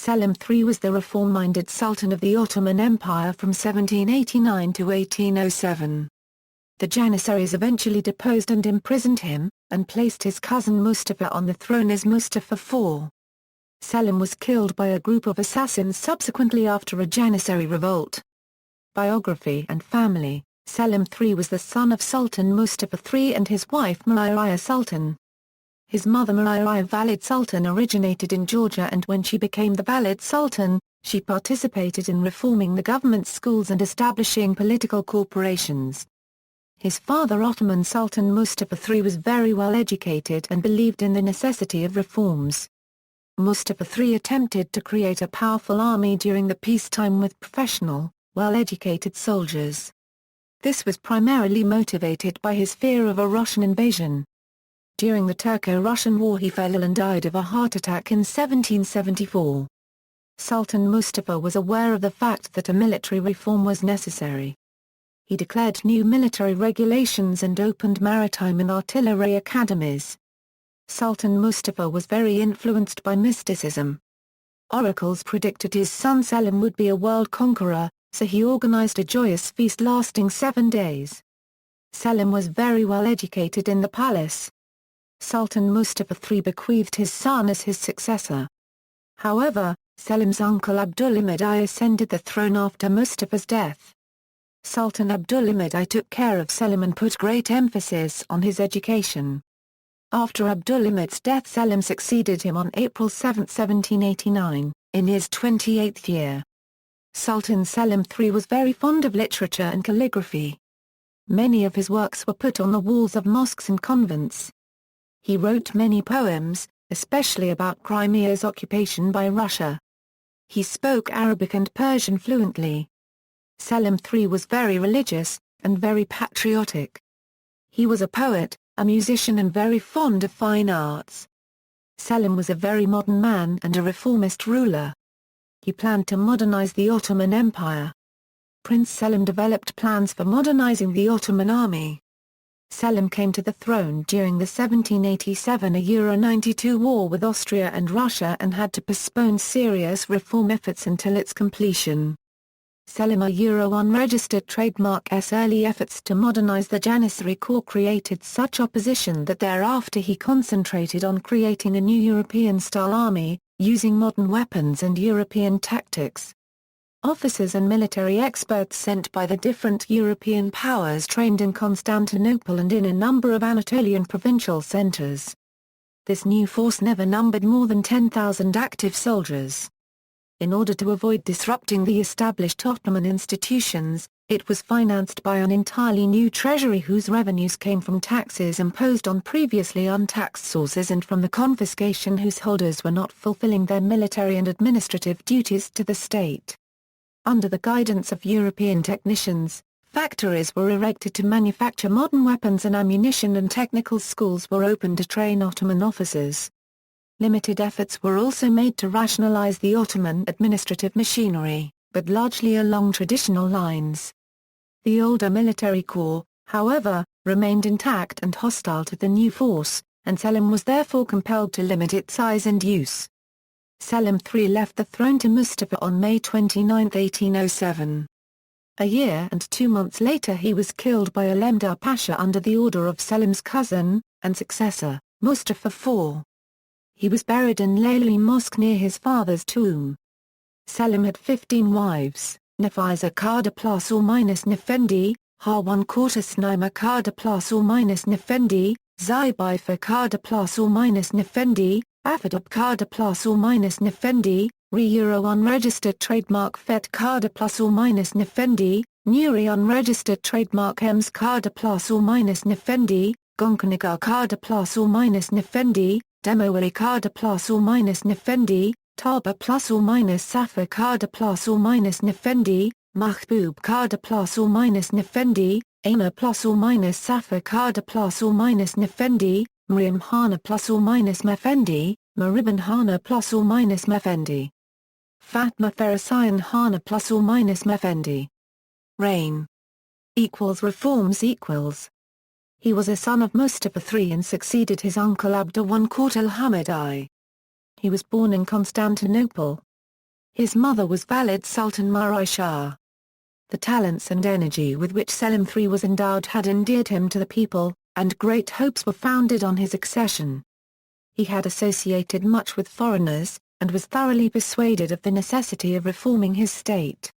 Selim III was the reform-minded Sultan of the Ottoman Empire from 1789 to 1807. The Janissaries eventually deposed and imprisoned him, and placed his cousin Mustafa on the throne as Mustafa IV. Selim was killed by a group of assassins subsequently after a Janissary revolt. Biography and family. Selim III was the son of Sultan Mustafa III and his wife Mustafa Sultan. His mother Mustafa Valid Sultan originated in Georgia, and when she became the Valid Sultan, she participated in reforming the government schools and establishing political corporations. His father Ottoman Sultan Mustafa III was very well educated and believed in the necessity of reforms. Mustafa III attempted to create a powerful army during the peacetime with professional, well-educated soldiers. This was primarily motivated by his fear of a Russian invasion. During the Turco-Russian War he fell ill and died of a heart attack in 1774. Sultan Mustafa was aware of the fact that a military reform was necessary. He declared new military regulations and opened maritime and artillery academies. Sultan Mustafa was very influenced by mysticism. Oracles predicted his son Selim would be a world conqueror, so he organized a joyous feast lasting 7 days. Selim was very well educated in the palace. Sultan Mustafa III bequeathed his son as his successor. However, Selim's uncle Abdülhamid I ascended the throne after Mustafa's death. Sultan Abdülhamid I took care of Selim and put great emphasis on his education. After Abdülhamid's death, Selim succeeded him on April 7, 1789, in his 28th year. Sultan Selim III was very fond of literature and calligraphy. Many of his works were put on the walls of mosques and convents. He wrote many poems, especially about Crimea's occupation by Russia. He spoke Arabic and Persian fluently. Selim III was very religious, and very patriotic. He was a poet, a musician and very fond of fine arts. Selim was a very modern man and a reformist ruler. He planned to modernize the Ottoman Empire. Prince Selim developed plans for modernizing the Ottoman army. Selim came to the throne during the 1787–92 war with Austria and Russia and had to postpone serious reform efforts until its completion. Selim unregistered trademark's early efforts to modernize the Janissary corps created such opposition that thereafter he concentrated on creating a new European-style army, using modern weapons and European tactics. Officers and military experts sent by the different European powers trained in Constantinople and in a number of Anatolian provincial centers. This new force never numbered more than 10,000 active soldiers. In order to avoid disrupting the established Ottoman institutions, it was financed by an entirely new treasury whose revenues came from taxes imposed on previously untaxed sources and from the confiscation whose holders were not fulfilling their military and administrative duties to the state. Under the guidance of European technicians, factories were erected to manufacture modern weapons and ammunition, and technical schools were opened to train Ottoman officers. Limited efforts were also made to rationalize the Ottoman administrative machinery, but largely along traditional lines. The older military corps, however, remained intact and hostile to the new force, and Selim was therefore compelled to limit its size and use. Selim III left the throne to Mustafa on May 29, 1807. A year and 2 months later he was killed by Alemdar Pasha under the order of Selim's cousin, and successor, Mustafa IV. He was buried in Layli Mosque near his father's tomb. Selim had 15 wives, Nafisa Kada plus or minus Nefendi, Harwan Kortas Naima Kada plus or minus Nefendi, Zybaifa Kada plus or minus Nefendi, Afadab Kada plus or minus Nefendi, Re-Euro unregistered trademark Fet Kada plus or minus Nefendi, Nuri unregistered trademark Ems Kada plus or minus Nefendi, Gonkanigar Kada plus or minus Nefendi, Demoari Kada plus or minus Nefendi, Taba plus or minus Safa Kada plus or minus Nefendi, Mahbub Kada plus or minus Nefendi, Aina plus or minus Safa Kada plus or minus Nefendi, Miriam Hana plus or minus Mefendi, Mariban Hana plus or minus Mefendi. Fatma Farisayan Hana plus or minus Mefendi. Reign reforms. He was a son of Mustafa III and succeeded his uncle Abdülhamid I. He was born in Constantinople. His mother was Valid Sultan Murai Shah. The talents and energy with which Selim III was endowed had endeared him to the people, and great hopes were founded on his accession. He had associated much with foreigners, and was thoroughly persuaded of the necessity of reforming his state.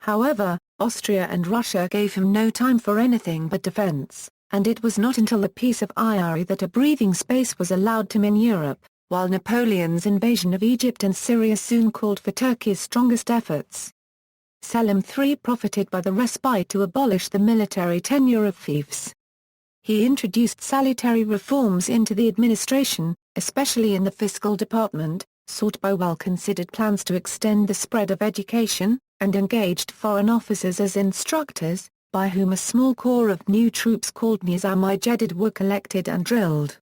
However, Austria and Russia gave him no time for anything but defense, and it was not until the Peace of Iyari that a breathing space was allowed him in Europe, while Napoleon's invasion of Egypt and Syria soon called for Turkey's strongest efforts. Selim III profited by the respite to abolish the military tenure of fiefs. He introduced salutary reforms into the administration, especially in the fiscal department, sought by well-considered plans to extend the spread of education, and engaged foreign officers as instructors, by whom a small corps of new troops called Nizam-i-Jadid were collected and drilled.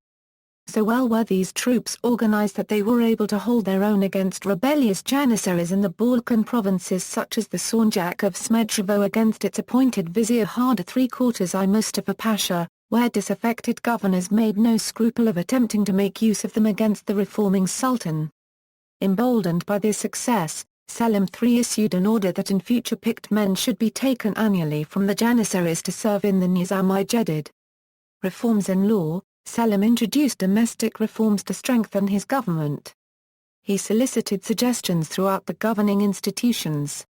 So well were these troops organized that they were able to hold their own against rebellious Janissaries in the Balkan provinces such as the Sanjak of Smedrevo against its appointed vizier Hada III Mustafa Pasha, where disaffected governors made no scruple of attempting to make use of them against the reforming sultan. Emboldened by this success, Selim III issued an order that in future picked men should be taken annually from the Janissaries to serve in the Nizam-i-Jadid. Reforms in law. Selim introduced domestic reforms to strengthen his government. He solicited suggestions throughout the governing institutions.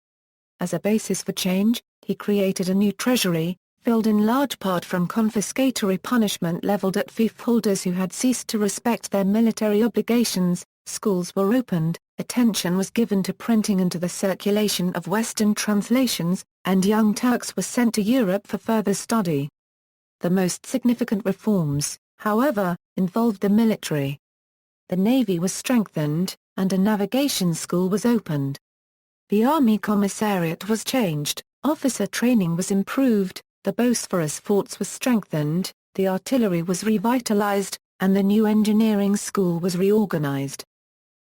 As a basis for change, he created a new treasury, filled in large part from confiscatory punishment leveled at fief holders who had ceased to respect their military obligations. Schools were opened, attention was given to printing and to the circulation of Western translations, and young Turks were sent to Europe for further study. The most significant reforms, however, involved the military. The navy was strengthened, and a navigation school was opened. The army commissariat was changed, officer training was improved, the Bosphorus forts were strengthened, the artillery was revitalized, and the new engineering school was reorganized.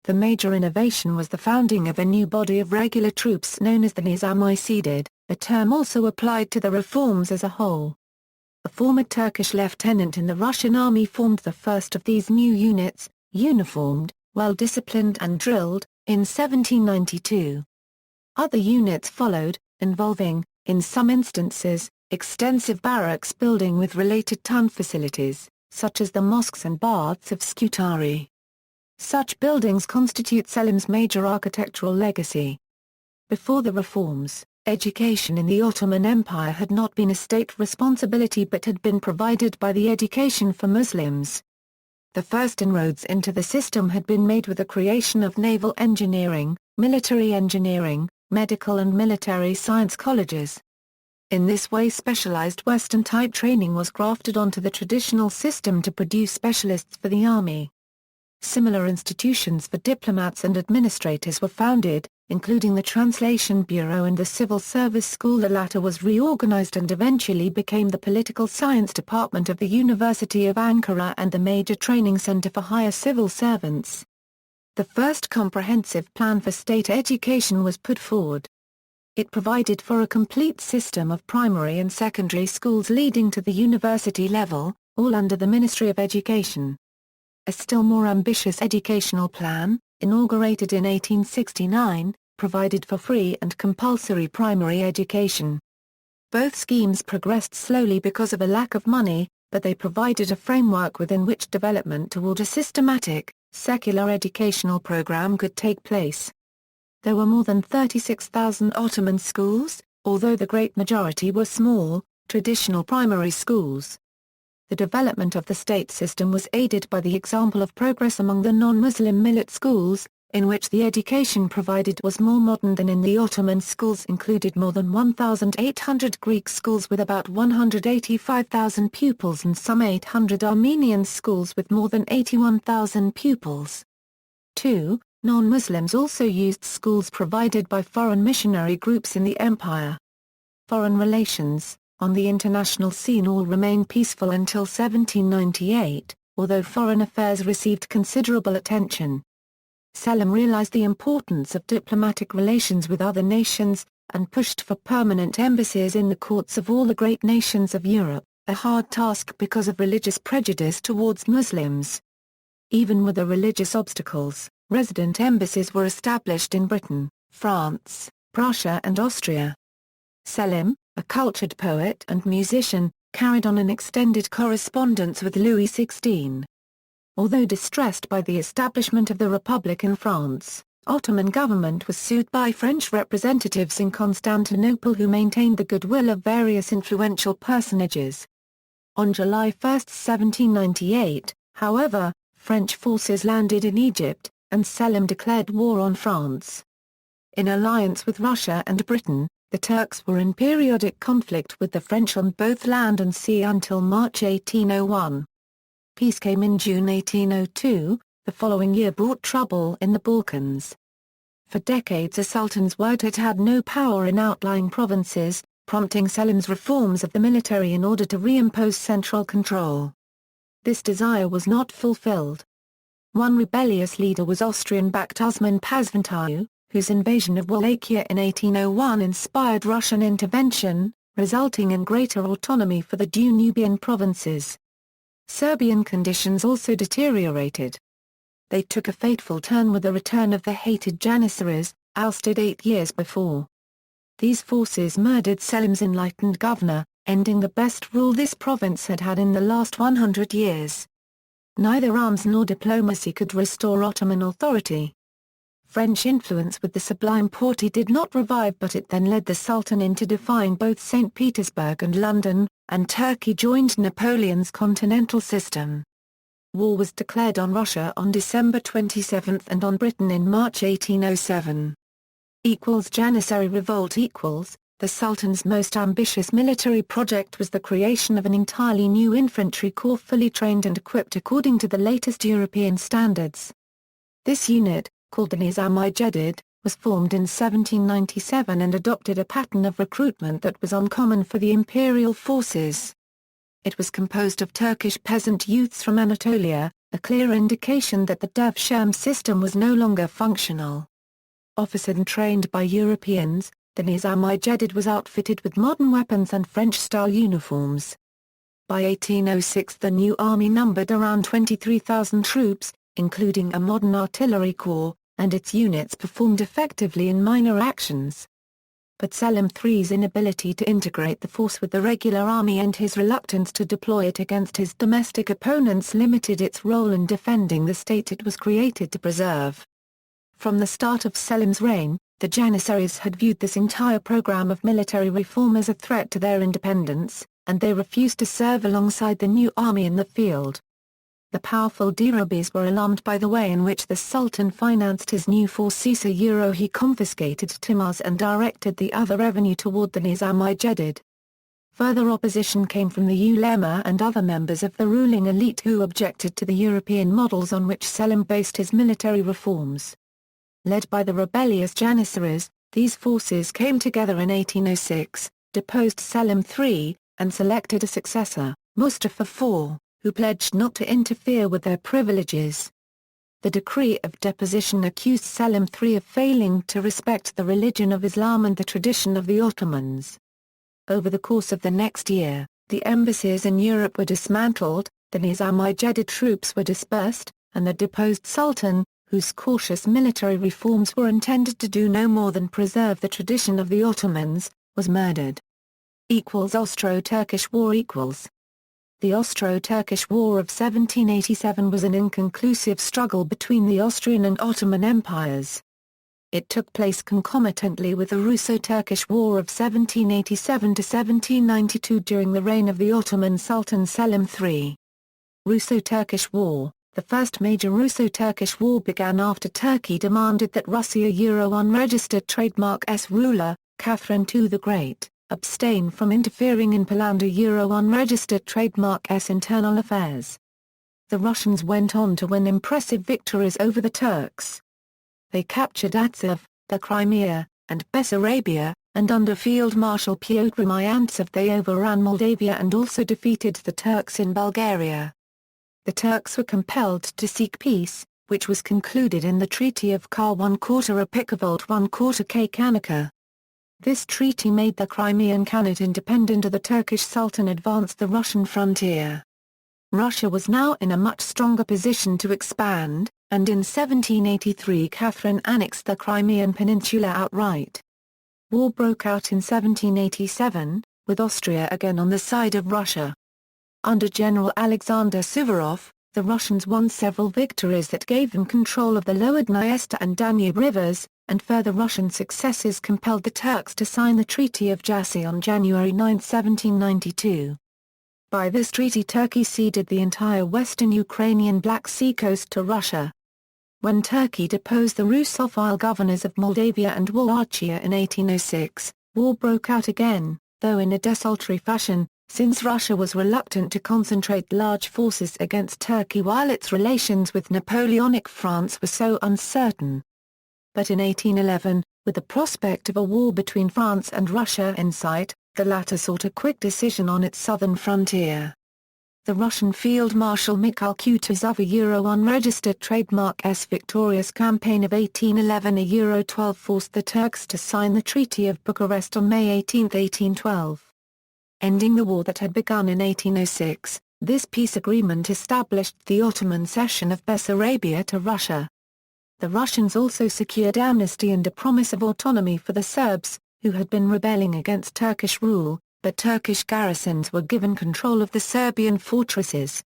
The major innovation was the founding of a new body of regular troops known as the Nizam-i-Jadid, a term also applied to the reforms as a whole. A former Turkish lieutenant in the Russian army formed the first of these new units, uniformed, well-disciplined and drilled, in 1792. Other units followed, involving, in some instances, extensive barracks building with related town facilities, such as the mosques and baths of Scutari. Such buildings constitute Selim's major architectural legacy. Before the reforms, education in the Ottoman Empire had not been a state responsibility but had been provided by the Education for Muslims. The first inroads into the system had been made with the creation of naval engineering, military engineering, medical and military science colleges. In this way specialized Western-type training was grafted onto the traditional system to produce specialists for the army. Similar institutions for diplomats and administrators were founded, including the Translation Bureau and the Civil Service School. The latter was reorganized and eventually became the Political Science Department of the University of Ankara and the major training center for higher civil servants. The first comprehensive plan for state education was put forward. It provided for a complete system of primary and secondary schools leading to the university level, all under the Ministry of Education. A still more ambitious educational plan, inaugurated in 1869, provided for free and compulsory primary education. Both schemes progressed slowly because of a lack of money, but they provided a framework within which development toward a systematic, secular educational program could take place. There were more than 36,000 Ottoman schools, although the great majority were small, traditional primary schools. The development of the state system was aided by the example of progress among the non-Muslim millet schools, in which the education provided was more modern than in the Ottoman schools. Included more than 1,800 Greek schools with about 185,000 pupils and some 800 Armenian schools with more than 81,000 pupils. 2. Non-Muslims also used schools provided by foreign missionary groups in the empire. Foreign relations. On the international scene all remained peaceful until 1798, although foreign affairs received considerable attention. Selim realized the importance of diplomatic relations with other nations, and pushed for permanent embassies in the courts of all the great nations of Europe, a hard task because of religious prejudice towards Muslims. Even with the religious obstacles, Resident embassies were established in Britain, France, Prussia and Austria. Selim, a cultured poet and musician, carried on an extended correspondence with Louis XVI. Although distressed by the establishment of the Republic in France, Ottoman government was sued by French representatives in Constantinople who maintained the goodwill of various influential personages. On July 1, 1798, however, French forces landed in Egypt, and Selim declared war on France. In alliance with Russia and Britain, the Turks were in periodic conflict with the French on both land and sea until March 1801. Peace came in June 1802, the following year brought trouble in the Balkans. For decades a sultan's word had no power in outlying provinces, prompting Selim's reforms of the military in order to reimpose central control. This desire was not fulfilled. One rebellious leader was Austrian-backed Osman Passepartout, whose invasion of Wallachia in 1801 inspired Russian intervention, resulting in greater autonomy for the Danubian provinces. Serbian conditions also deteriorated. They took a fateful turn with the return of the hated Janissaries, ousted 8 years before. These forces murdered Selim's enlightened governor, ending the best rule this province had had in the last 100 years. Neither arms nor diplomacy could restore Ottoman authority. French influence with the Sublime Porte did not revive, but it then led the Sultan into defying both St. Petersburg and London, and Turkey joined Napoleon's continental system. War was declared on Russia on December 27 and on Britain in March 1807. Janissary revolt The Sultan's most ambitious military project was the creation of an entirely new infantry corps fully trained and equipped according to the latest European standards. This unit, called the Nizam-i-Jadid, was formed in 1797 and adopted a pattern of recruitment that was uncommon for the imperial forces. It was composed of Turkish peasant youths from Anatolia, a clear indication that the Devshirme system was no longer functional. Officered and trained by Europeans, the Nizam-i-Jadid was outfitted with modern weapons and French-style uniforms. By 1806 the new army numbered around 23,000 troops, including a modern artillery corps, and its units performed effectively in minor actions. But Selim III's inability to integrate the force with the regular army and his reluctance to deploy it against his domestic opponents limited its role in defending the state it was created to preserve. From the start of Selim's reign, the Janissaries had viewed this entire program of military reform as a threat to their independence, and they refused to serve alongside the new army in the field. The powerful Derobis were alarmed by the way in which the Sultan financed his new force. He confiscated Timars and directed the other revenue toward the Nizam-i-Jadid. Further opposition came from the ulema and other members of the ruling elite who objected to the European models on which Selim based his military reforms. Led by the rebellious Janissaries, these forces came together in 1806, deposed Selim III, and selected a successor, Mustafa IV, who pledged not to interfere with their privileges. The decree of deposition accused Selim III of failing to respect the religion of Islam and the tradition of the Ottomans. Over the course of the next year, the embassies in Europe were dismantled, the Nizam-i-Jadid troops were dispersed, and the deposed Sultan, whose cautious military reforms were intended to do no more than preserve the tradition of the Ottomans, was murdered. Austro-Turkish War The Austro-Turkish War of 1787 was an inconclusive struggle between the Austrian and Ottoman empires. It took place concomitantly with the Russo-Turkish War of 1787–1792 during the reign of the Ottoman Sultan Selim III. Russo-Turkish War The first major Russo-Turkish War began after Turkey demanded that Russia unregistered trademark S ruler, Catherine II the Great, abstain from interfering in Poland unregistered trademark S internal affairs. The Russians went on to win impressive victories over the Turks. They captured Atsev, the Crimea, and Bessarabia, and under Field Marshal Pyotr Ryantsev they overran Moldavia and also defeated the Turks in Bulgaria. The Turks were compelled to seek peace, which was concluded in the Treaty of Kar 1/4 Apicavolt 1/4 K Kanika. This treaty made the Crimean Khanate independent of the Turkish Sultan advanced the Russian frontier. Russia was now in a much stronger position to expand, and in 1783 Catherine annexed the Crimean Peninsula outright. War broke out in 1787, with Austria again on the side of Russia. Under General Alexander Suvorov, the Russians won several victories that gave them control of the lower Dniester and Danube rivers, and further Russian successes compelled the Turks to sign the Treaty of Jassy on January 9, 1792. By this treaty Turkey ceded the entire western Ukrainian Black Sea coast to Russia. When Turkey deposed the Russophile governors of Moldavia and Wallachia in 1806, war broke out again, though in a desultory fashion, since Russia was reluctant to concentrate large forces against Turkey while its relations with Napoleonic France were so uncertain. But in 1811, with the prospect of a war between France and Russia in sight, the latter sought a quick decision on its southern frontier. The Russian Field Marshal Mikhail Kutuzov unregistered trademark S victorious campaign of 1811 forced the Turks to sign the Treaty of Bucharest on May 18, 1812. Ending the war that had begun in 1806, this peace agreement established the Ottoman cession of Bessarabia to Russia. The Russians also secured amnesty and a promise of autonomy for the Serbs, who had been rebelling against Turkish rule, but Turkish garrisons were given control of the Serbian fortresses.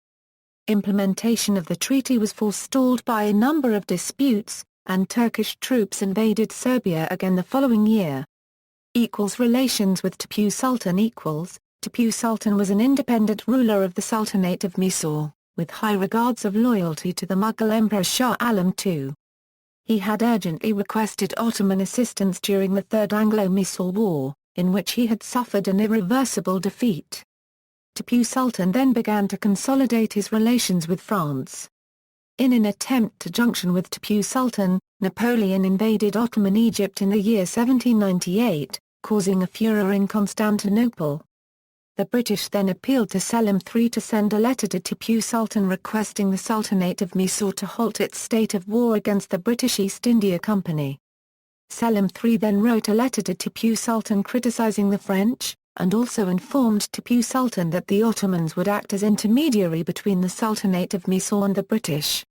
Implementation of the treaty was forestalled by a number of disputes, and Turkish troops invaded Serbia again the following year. Relations with Tipu Sultan. Tipu Sultan was an independent ruler of the Sultanate of Mysore, with high regards of loyalty to the Mughal Emperor Shah Alam II. He had urgently requested Ottoman assistance during the Third Anglo-Mysore War, in which he had suffered an irreversible defeat. Tipu Sultan then began to consolidate his relations with France. In an attempt to junction with Tipu Sultan, Napoleon invaded Ottoman Egypt in the year 1798, causing a furor in Constantinople. The British then appealed to Selim III to send a letter to Tipu Sultan requesting the Sultanate of Mysore to halt its state of war against the British East India Company. Selim III then wrote a letter to Tipu Sultan criticizing the French, and also informed Tipu Sultan that the Ottomans would act as intermediary between the Sultanate of Mysore and the British.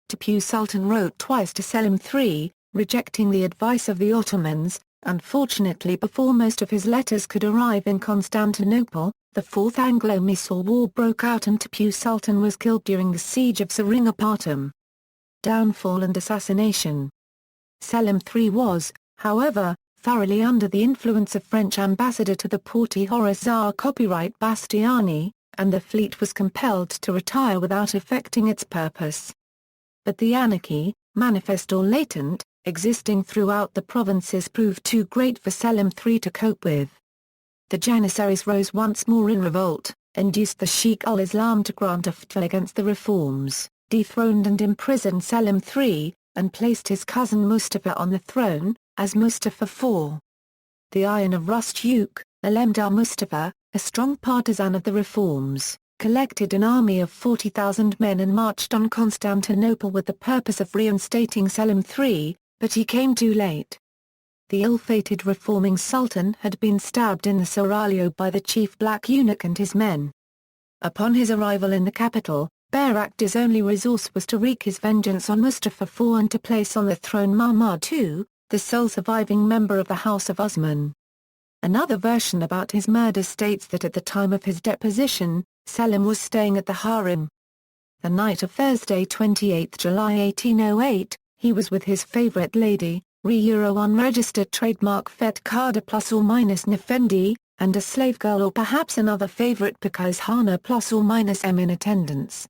Tipu Sultan wrote twice to Selim III, rejecting the advice of the Ottomans. Unfortunately, before most of his letters could arrive in Constantinople, the Fourth Anglo-Mysore War broke out and Tipu Sultan was killed during the siege of Seringapatam. Downfall and assassination. Selim III was, however, thoroughly under the influence of French ambassador to the Porte Horace copyright Bastiani, and the fleet was compelled to retire without affecting its purpose. But the anarchy, manifest or latent, existing throughout the provinces proved too great for Selim III to cope with. The Janissaries rose once more in revolt, induced the Sheikh ul-Islam to grant a fatwa against the reforms, dethroned and imprisoned Selim III, and placed his cousin Mustafa on the throne, as Mustafa IV. The Iron of Rust Duke, Alemdar Mustafa, a strong partisan of the reforms, collected an army of 40,000 men and marched on Constantinople with the purpose of reinstating Selim III, but he came too late. The ill-fated reforming sultan had been stabbed in the seraglio by the chief black eunuch and his men. Upon his arrival in the capital, Bayraktar's only resource was to wreak his vengeance on Mustafa IV and to place on the throne Mahmud II, the sole surviving member of the House of Osman. Another version about his murder states that at the time of his deposition, Selim was staying at the harem. The night of Thursday 28 July 1808, he was with his favorite lady, unregistered trademark Fet Kada ± Nefendi, and a slave girl or perhaps another favorite because Hana ± in attendance.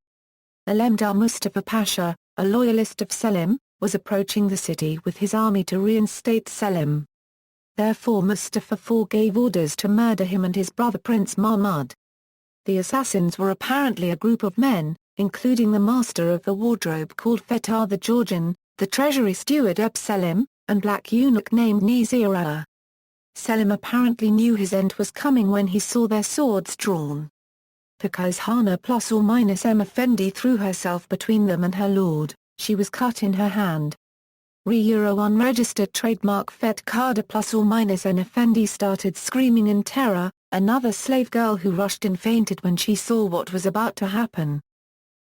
Alemdar Mustafa Pasha, a loyalist of Selim, was approaching the city with his army to reinstate Selim. Therefore Mustafa IV gave orders to murder him and his brother Prince Mahmud. The assassins were apparently a group of men, including the master of the wardrobe called Fetar the Georgian, the treasury steward Selim, and black eunuch named Nizira. Selim apparently knew his end was coming when he saw their swords drawn. Because Hana ± Effendi threw herself between them and her lord, she was cut in her hand. Unregistered trademark Fet Kada ± Effendi started screaming in terror, another slave girl who rushed in fainted when she saw what was about to happen.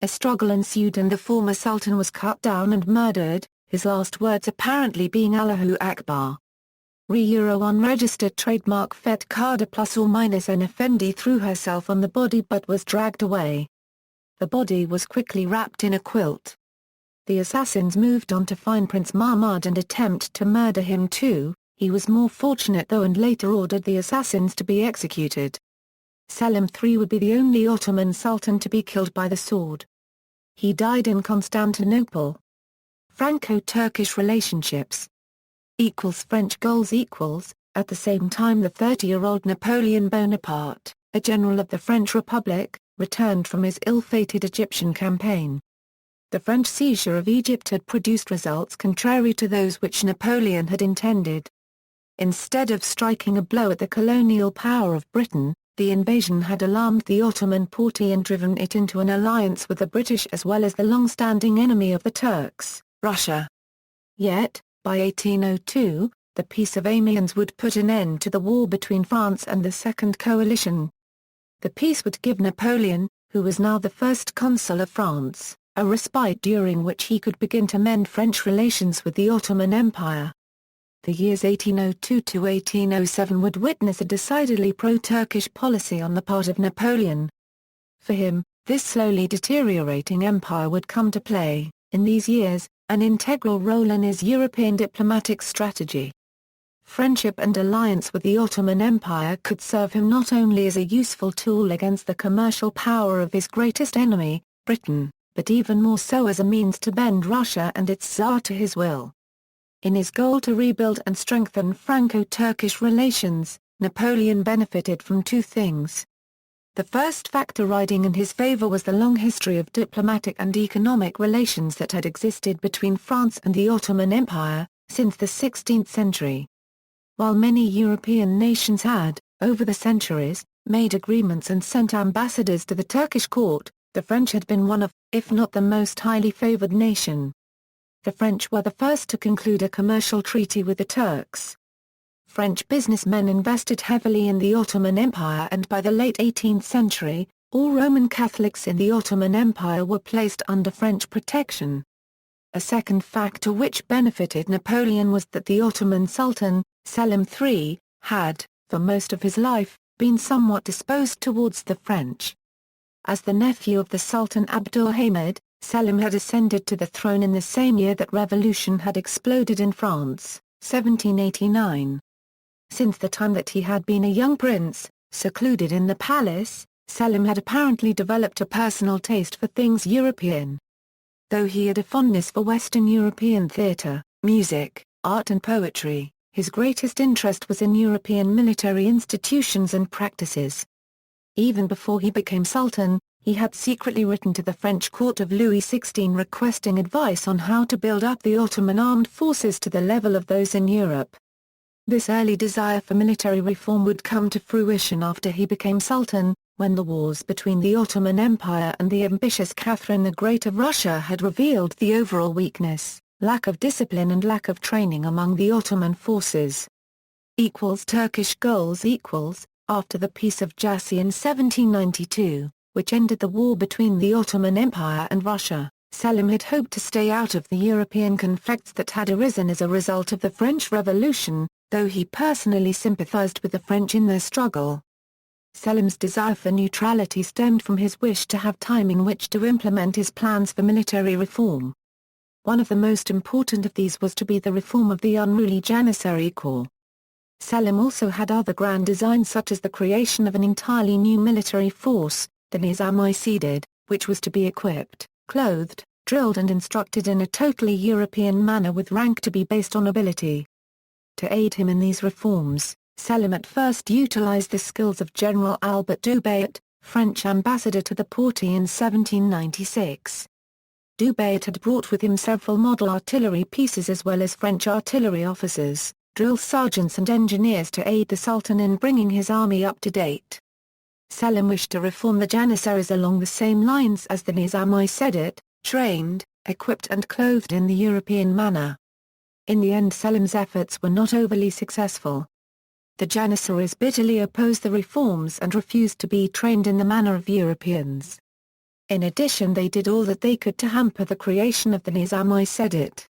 a struggle ensued and the former sultan was cut down and murdered, his last words apparently being Allahu Akbar. Unregistered trademark Fet Kada ±N Effendi threw herself on the body but was dragged away. The body was quickly wrapped in a quilt. The assassins moved on to find Prince Mahmud and attempt to murder him too. He was more fortunate though and later ordered the assassins to be executed. Selim III would be the only Ottoman Sultan to be killed by the sword. He died in Constantinople. Franco-Turkish relationships French goals At the same time the 30-year-old Napoleon Bonaparte, a general of the French Republic, returned from his ill-fated Egyptian campaign. The French seizure of Egypt had produced results contrary to those which Napoleon had intended. Instead of striking a blow at the colonial power of Britain, the invasion had alarmed the Ottoman Porte and driven it into an alliance with the British as well as the long-standing enemy of the Turks, Russia. Yet, by 1802, the Peace of Amiens would put an end to the war between France and the Second Coalition. The peace would give Napoleon, who was now the first consul of France, a respite during which he could begin to mend French relations with the Ottoman Empire. The years 1802 to 1807 would witness a decidedly pro-Turkish policy on the part of Napoleon. For him, this slowly deteriorating empire would come to play, in these years, an integral role in his European diplomatic strategy. Friendship and alliance with the Ottoman Empire could serve him not only as a useful tool against the commercial power of his greatest enemy, Britain, but even more so as a means to bend Russia and its Tsar to his will. In his goal to rebuild and strengthen Franco-Turkish relations, Napoleon benefited from two things. The first factor riding in his favor was the long history of diplomatic and economic relations that had existed between France and the Ottoman Empire, since the 16th century. While many European nations had, over the centuries, made agreements and sent ambassadors to the Turkish court, the French had been one of, if not the most highly favored nation. The French were the first to conclude a commercial treaty with the Turks. French businessmen invested heavily in the Ottoman Empire and by the late 18th century, all Roman Catholics in the Ottoman Empire were placed under French protection. A second factor which benefited Napoleon was that the Ottoman Sultan, Selim III, had, for most of his life, been somewhat disposed towards the French. As the nephew of the Sultan Abdulhamid, Selim had ascended to the throne in the same year that revolution had exploded in France, 1789. Since the time that he had been a young prince, secluded in the palace, Selim had apparently developed a personal taste for things European. Though he had a fondness for Western European theatre, music, art and poetry, his greatest interest was in European military institutions and practices. Even before he became Sultan, he had secretly written to the French court of Louis XVI requesting advice on how to build up the Ottoman armed forces to the level of those in Europe. This early desire for military reform would come to fruition after he became Sultan, when the wars between the Ottoman Empire and the ambitious Catherine the Great of Russia had revealed the overall weakness, lack of discipline and lack of training among the Ottoman forces. Turkish goals After the Peace of Jassy in 1792, which ended the war between the Ottoman Empire and Russia, Selim had hoped to stay out of the European conflicts that had arisen as a result of the French Revolution, though he personally sympathized with the French in their struggle. Selim's desire for neutrality stemmed from his wish to have time in which to implement his plans for military reform. One of the most important of these was to be the reform of the unruly Janissary corps. Selim also had other grand designs such as the creation of an entirely new military force, the Janissaries, which was to be equipped, clothed, drilled and instructed in a totally European manner with rank to be based on ability. To aid him in these reforms, Selim at first utilized the skills of General Albert Dubayet, French ambassador to the Porte in 1796. Dubayet had brought with him several model artillery pieces as well as French artillery officers, drill sergeants and engineers to aid the Sultan in bringing his army up to date. Selim wished to reform the Janissaries along the same lines as the Janissaries, trained, equipped and clothed in the European manner. In the end Selim's efforts were not overly successful. The Janissaries bitterly opposed the reforms and refused to be trained in the manner of Europeans. In addition, they did all that they could to hamper the creation of the Nizam. I said it.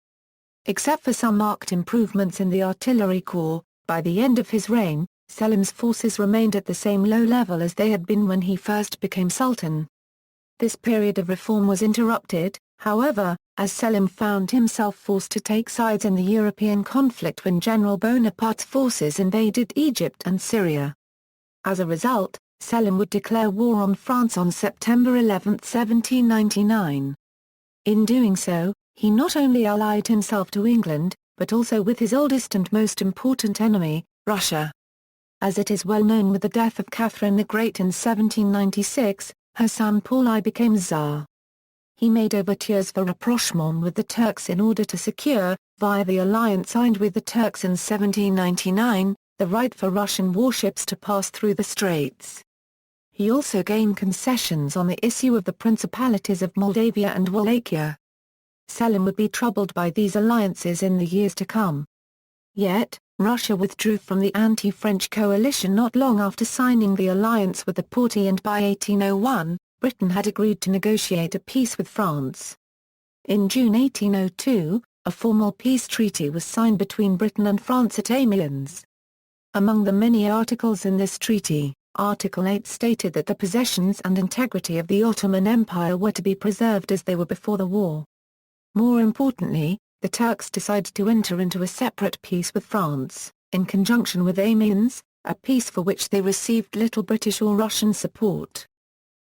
Except for some marked improvements in the artillery corps, by the end of his reign, Selim's forces remained at the same low level as they had been when he first became sultan. This period of reform was interrupted, however, as Selim found himself forced to take sides in the European conflict when General Bonaparte's forces invaded Egypt and Syria. As a result, Selim would declare war on France on September 11, 1799. In doing so, he not only allied himself to England, but also with his oldest and most important enemy, Russia. As it is well known, with the death of Catherine the Great in 1796, her son Paul I became Tsar. He made overtures for rapprochement with the Turks in order to secure, via the alliance signed with the Turks in 1799, the right for Russian warships to pass through the straits. He also gained concessions on the issue of the principalities of Moldavia and Wallachia. Selim would be troubled by these alliances in the years to come. Yet, Russia withdrew from the anti-French coalition not long after signing the alliance with the Porte, and by 1801, Britain had agreed to negotiate a peace with France. In June 1802, a formal peace treaty was signed between Britain and France at Amiens. Among the many articles in this treaty, Article 8 stated that the possessions and integrity of the Ottoman Empire were to be preserved as they were before the war. More importantly, the Turks decided to enter into a separate peace with France, in conjunction with Amiens, a peace for which they received little British or Russian support.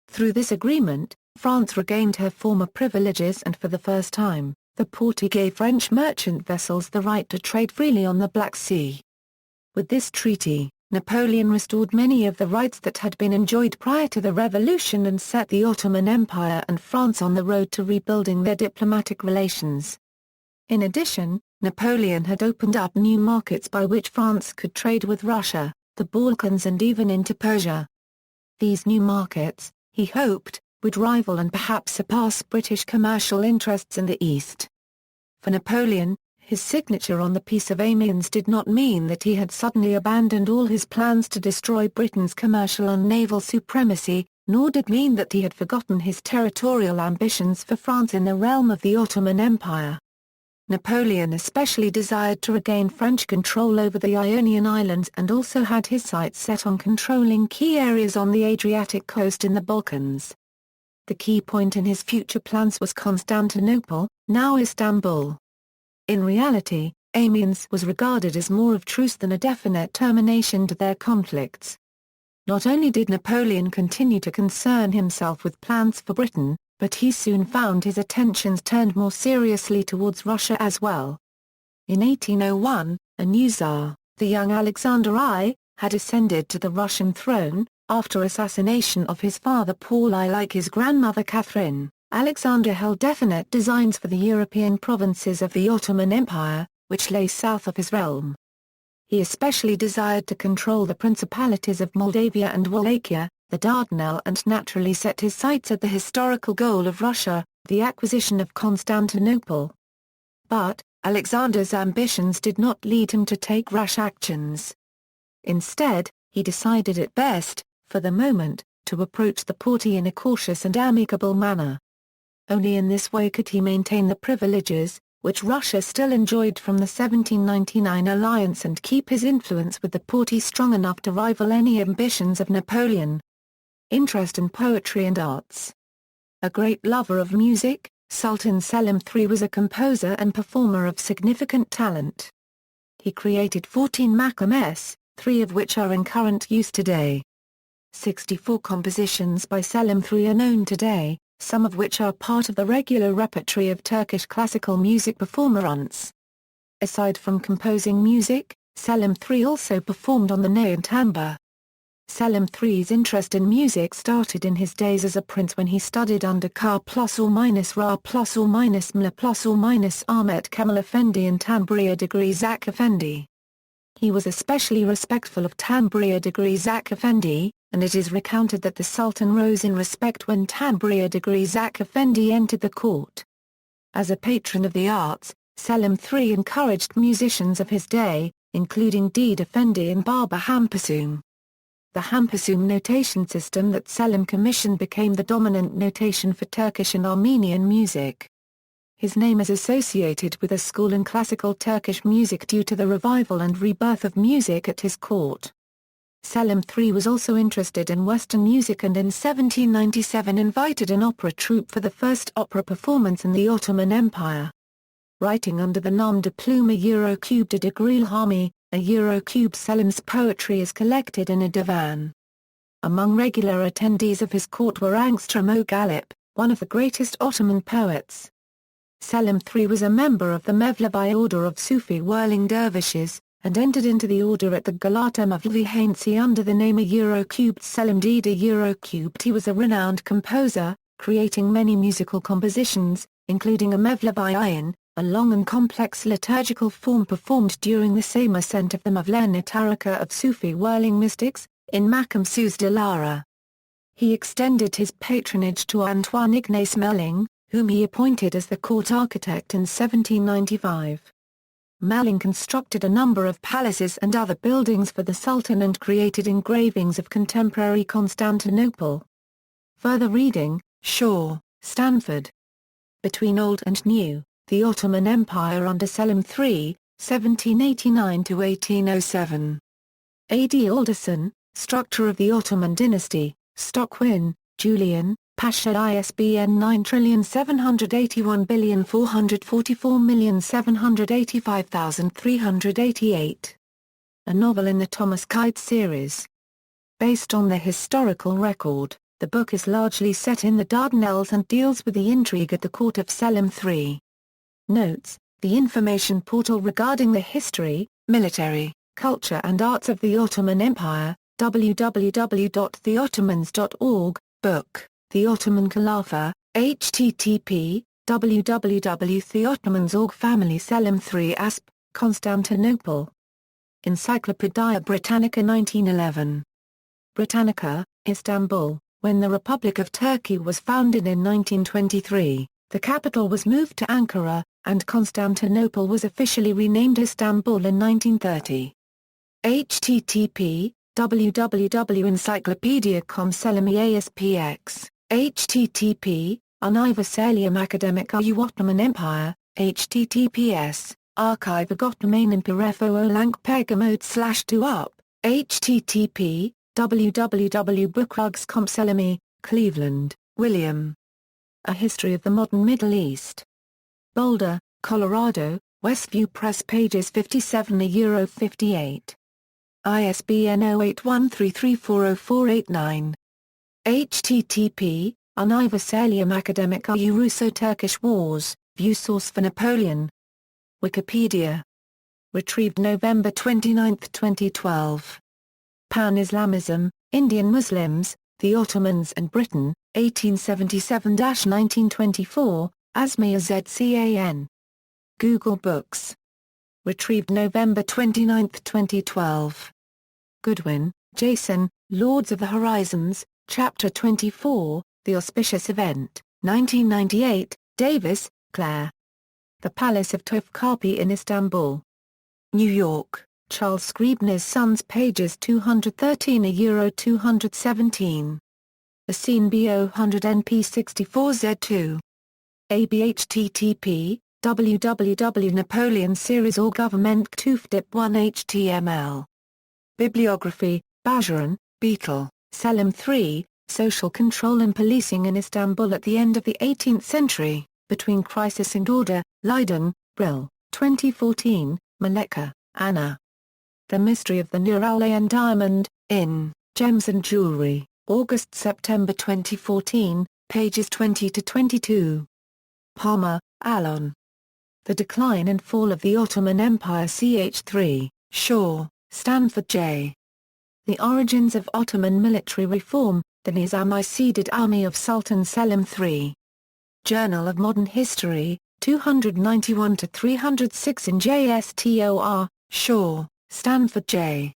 Through this agreement, France regained her former privileges, and for the first time, the Porte gave French merchant vessels the right to trade freely on the Black Sea. With this treaty, Napoleon restored many of the rights that had been enjoyed prior to the revolution and set the Ottoman Empire and France on the road to rebuilding their diplomatic relations. In addition, Napoleon had opened up new markets by which France could trade with Russia, the Balkans, and even into Persia. These new markets, he hoped, would rival and perhaps surpass British commercial interests in the East. For Napoleon, his signature on the Peace of Amiens did not mean that he had suddenly abandoned all his plans to destroy Britain's commercial and naval supremacy, nor did it mean that he had forgotten his territorial ambitions for France in the realm of the Ottoman Empire. Napoleon especially desired to regain French control over the Ionian Islands, and also had his sights set on controlling key areas on the Adriatic coast in the Balkans. The key point in his future plans was Constantinople, now Istanbul. In reality, Amiens was regarded as more of truce than a definite termination to their conflicts. Not only did Napoleon continue to concern himself with plans for Britain, but he soon found his attentions turned more seriously towards Russia as well. In 1801, a new Tsar, the young Alexander I, had ascended to the Russian throne. After assassination of his father Paul I, like his grandmother Catherine, Alexander held definite designs for the European provinces of the Ottoman Empire, which lay south of his realm. He especially desired to control the principalities of Moldavia and Wallachia, the Dardanelles, and naturally set his sights at the historical goal of Russia, the acquisition of Constantinople. But, Alexander's ambitions did not lead him to take rash actions. Instead, he decided it best, for the moment, to approach the Porte in a cautious and amicable manner. Only in this way could he maintain the privileges, which Russia still enjoyed from the 1799 alliance, and keep his influence with the Porte strong enough to rival any ambitions of Napoleon. Interest in poetry and arts. A great lover of music, Sultan Selim III was a composer and performer of significant talent. He created 14 maqames, 3 of which are in current use today. 64 compositions by Selim III are known today, some of which are part of the regular repertory of Turkish classical music performers. Aside from composing music, Selim III also performed on the ney and tambur. Selim III's interest in music started in his days as a prince when he studied under Ka +or-Ra +or-Mla +or- Kemal Efendi and Tanburiya Degree Zak Efendi. He was especially respectful of Tanburiya Degree Zak Efendi, and it is recounted that the Sultan rose in respect when Tanburiya Degree Zak Efendi entered the court. As a patron of the arts, Selim III encouraged musicians of his day, including Dede Efendi and Baba Hampasum. The Hampasum notation system that Selim commissioned became the dominant notation for Turkish and Armenian music. His name is associated with a school in classical Turkish music due to the revival and rebirth of music at his court. Selim III was also interested in Western music and in 1797 invited an opera troupe for the first opera performance in the Ottoman Empire. Writing under the nom de plume Eurocube de Grillhami, a Eurocube, Selim's poetry is collected in a divan. Among regular attendees of his court were Angstrom o Galip, one of the greatest Ottoman poets. Selim III was a member of the Mevlevi order of Sufi whirling dervishes, and entered into the order at the Galata Mevlevi Hainsi under the name Eurocubed Selim D. de Eurocubed. He was a renowned composer, creating many musical compositions, including a Mevlevi ayin, a long and complex liturgical form performed during the same ascent of the Mevlana Tarika of Sufi whirling mystics, in Makam Suz de Lara. He extended his patronage to Antoine Ignace Melling, whom he appointed as the court architect in 1795. Melling constructed a number of palaces and other buildings for the Sultan and created engravings of contemporary Constantinople. Further reading, Shaw, Stanford. Between Old and New, the Ottoman Empire under Selim III, 1789–1807. A. D. Alderson, Structure of the Ottoman Dynasty, Stockwin, Julian, Pasha ISBN 9781444785388. A novel in the Thomas Kite series. Based on the historical record, the book is largely set in the Dardanelles and deals with the intrigue at the court of Selim III. Notes: the information portal regarding the history, military, culture and arts of the Ottoman Empire, www.theottomans.org, book, The Ottoman Khilafah, http, www.theottomans.org. Family Selim III Asp, Constantinople. Encyclopædia Britannica 1911. Britannica, Istanbul. When the Republic of Turkey was founded in 1923, the capital was moved to Ankara, and Constantinople was officially renamed Istanbul in 1930. http, www.encyclopedia.com. Selimi ASPX, http, Universalium Academica Ottoman Empire, https, Archive Ottoman Imperiefo Olank Pergamode/2up, http, www.bookrugs.com. Selimi, Cleveland, William. A History of the Modern Middle East. Boulder, Colorado, Westview Press, pages 57–58. ISBN 0813340489. http, Universalium Academica Russo-Turkish Wars, view source for Napoleon. Wikipedia. Retrieved November 29, 2012. Pan-Islamism, Indian Muslims, the Ottomans and Britain, 1877–1924, Asmir Zcan. Google Books. Retrieved November 29, 2012. Goodwin, Jason, Lords of the Horizons, Chapter 24, The Auspicious Event, 1998, Davis, Claire. The Palace of Topkapi in Istanbul. New York, Charles Scribner's Sons, pages 213–217. A Scene B000 NP64Z2. ABHTTP, www.napoleonseries.org. Government Dip 1 HTML. Bibliography, Bajaran, Beetle, Selim III, Social Control and Policing in Istanbul at the End of the 18th Century, Between Crisis and Order, Leiden, Brill, 2014, Maleka, Anna. The Mystery of the Nur-al-Ain Diamond, in, Gems and Jewelry, August-September 2014, pages 20–22. Palmer, Alon. The Decline and Fall of the Ottoman Empire. Ch. Shaw, Stanford J. The Origins of Ottoman Military Reform, the Nizami-seeded Army of Sultan Selim III. Journal of Modern History, 291–306 in JSTOR, Shaw, Stanford J.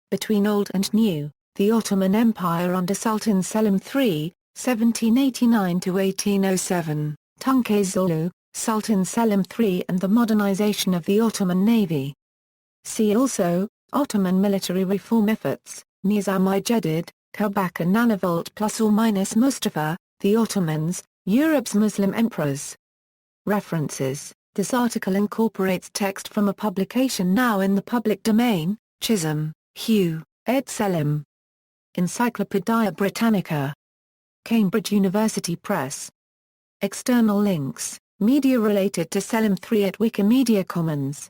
Between Old and New, the Ottoman Empire under Sultan Selim III, 1789–1807, Tunke Zulu, Sultan Selim III and the Modernization of the Ottoman Navy. See also, Ottoman military reform efforts. Nizam-I Jadid, Kabak and Nanavolt plus or minus Mustafa, the Ottomans, Europe's Muslim emperors. References: This article incorporates text from a publication now in the public domain. Chisholm, Hugh, ed. Selim. Encyclopædia Britannica. Cambridge University Press. External links: Media related to Selim III at Wikimedia Commons.